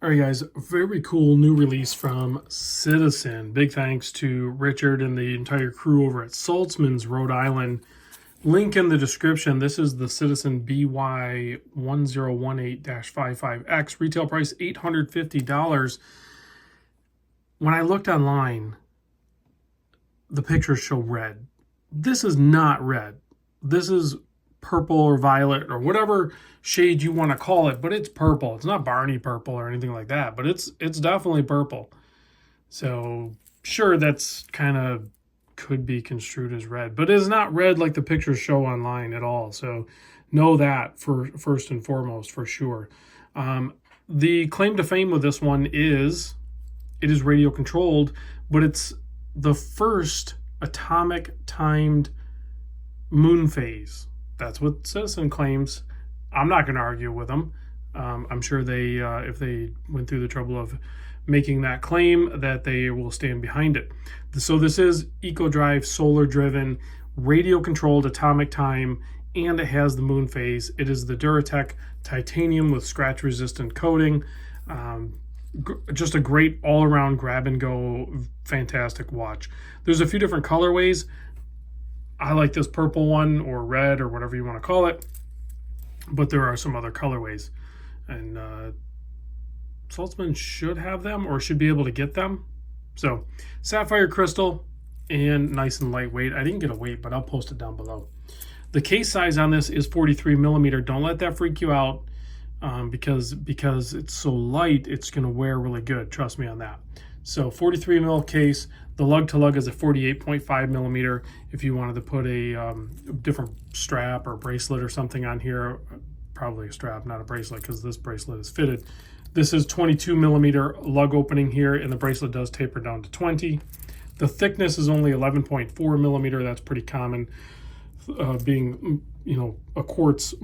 All right, guys, very cool new release from Citizen. Big thanks to Richard and the entire crew over at Saltzman's, Rhode Island. Link in the description. This is the Citizen BY1018-55X. Retail price $850. When I looked online, the pictures show red. This is not red. This is purple or violet or whatever shade you want to call it, but it's purple. It's not Barney purple or anything like that, but it's definitely purple. So sure, that's kind of could be construed as red, but it's not red like the pictures show online at all. So know that for first and foremost, for sure. The claim to fame with this one is it is radio controlled, but it's the first atomic timed MoonPhase. That's what Citizen claims. I'm not going to argue with them. I'm sure they, if they went through the trouble of making that claim, that they will stand behind it. So this is EcoDrive, solar-driven, radio-controlled atomic time, and it has the MoonPhase. It is the Duratec titanium with scratch-resistant coating. Just a great all-around grab-and-go, fantastic watch. There's a few different colorways. I like this purple one, or red, or whatever you want to call it, but there are some other colorways, and Saltzman should have them or should be able to get them. So sapphire crystal and nice and lightweight. I didn't get a weight, but I'll post it down below. The case size on this is 43 millimeter. Don't let that freak you out, because it's so light, it's going to wear really good. Trust me on that. So 43 mil case. The lug to lug is a 48.5 millimeter. If you wanted to put a different strap or bracelet or something on here, probably a strap, not a bracelet, because this bracelet is fitted. This is 22 millimeter lug opening here, and the bracelet does taper down to 20. The thickness is only 11.4 millimeter. That's pretty common. Being, a quartz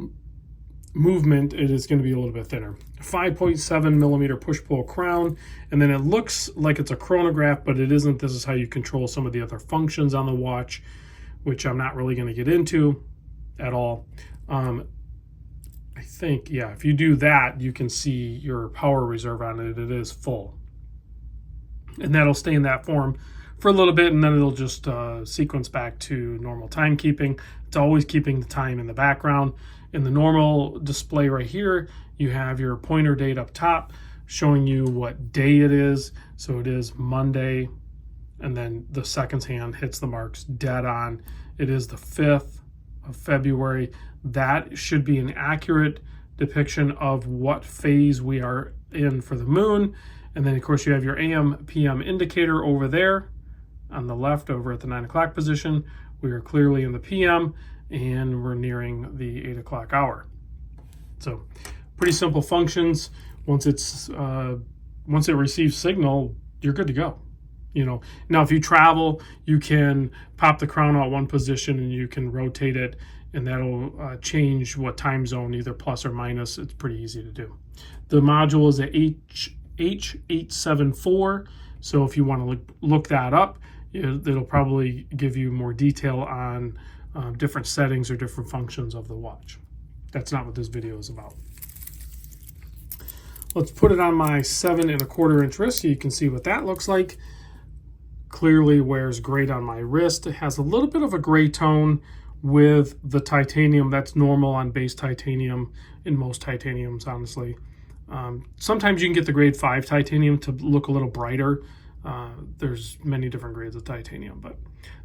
movement, it is going to be a little bit thinner. 5.7 millimeter push-pull crown, and then it looks like it's a chronograph, but it isn't. This is how you control some of the other functions on the watch, which I'm not really going to get into at all. I think, yeah, if you do that, you can see your power reserve on it. It is full, and that'll stay in that form for a little bit, and then it'll just sequence back to normal timekeeping. It's always keeping the time in the background. In the normal display right here, you have your pointer date up top showing you what day it is. So it is Monday, and then the seconds hand hits the marks dead on. It is the 5th of February. That should be an accurate depiction of what phase we are in for the moon. And then, of course, you have your AM, PM indicator over there on the left over at the 9 o'clock position. We are clearly in the PM, and we're nearing the 8 o'clock hour. So pretty simple functions. Once it receives signal, you're good to go. Now if you travel, you can pop the crown out one position and you can rotate it, and that'll change what time zone, either plus or minus. It's pretty easy to do. The module is a H874. So if you want to look that up, it'll probably give you more detail on different settings or different functions of the watch. That's not what this video is about. Let's put it on my 7 1/4 inch wrist so you can see what that looks like. Clearly wears great on my wrist. It has a little bit of a gray tone with the titanium. That's normal on base titanium in most titaniums, honestly. Sometimes you can get the grade 5 titanium to look a little brighter. There's many different grades of titanium, but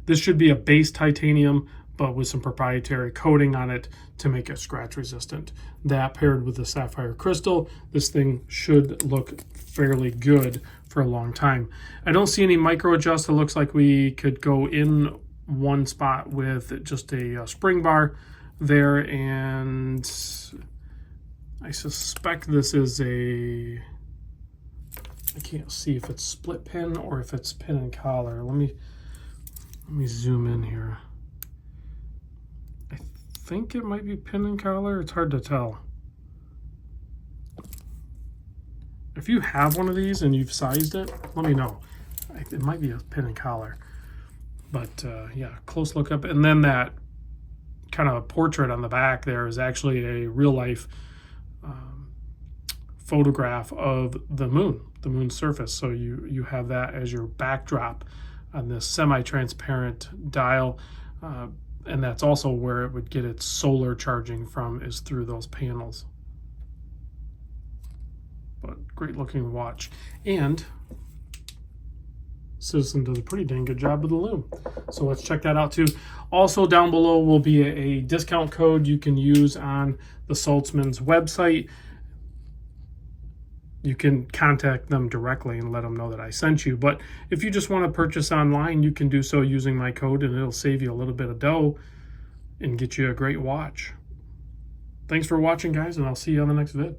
this should be a base titanium, but with some proprietary coating on it to make it scratch resistant. That paired with the sapphire crystal, this thing should look fairly good for a long time. I don't see any micro adjust. It looks like we could go in one spot with just a spring bar there, and I suspect this is I can't see if it's split pin or if it's pin and collar. Let me zoom in here. I think it might be pin and collar. It's hard to tell. If you have one of these and you've sized it, let me know. It might be a pin and collar. But yeah, close look up. And then that kind of portrait on the back there is actually a real life photograph of the moon's surface. So you have that as your backdrop on this semi-transparent dial. And that's also where it would get its solar charging from, is through those panels. But great looking watch. And Citizen does a pretty dang good job with the loom. So let's check that out too. Also down below will be a discount code you can use on the Saltzman's website. You can contact them directly and let them know that I sent you. But if you just want to purchase online, you can do so using my code, and it'll save you a little bit of dough and get you a great watch. Thanks for watching, guys, and I'll see you on the next vid.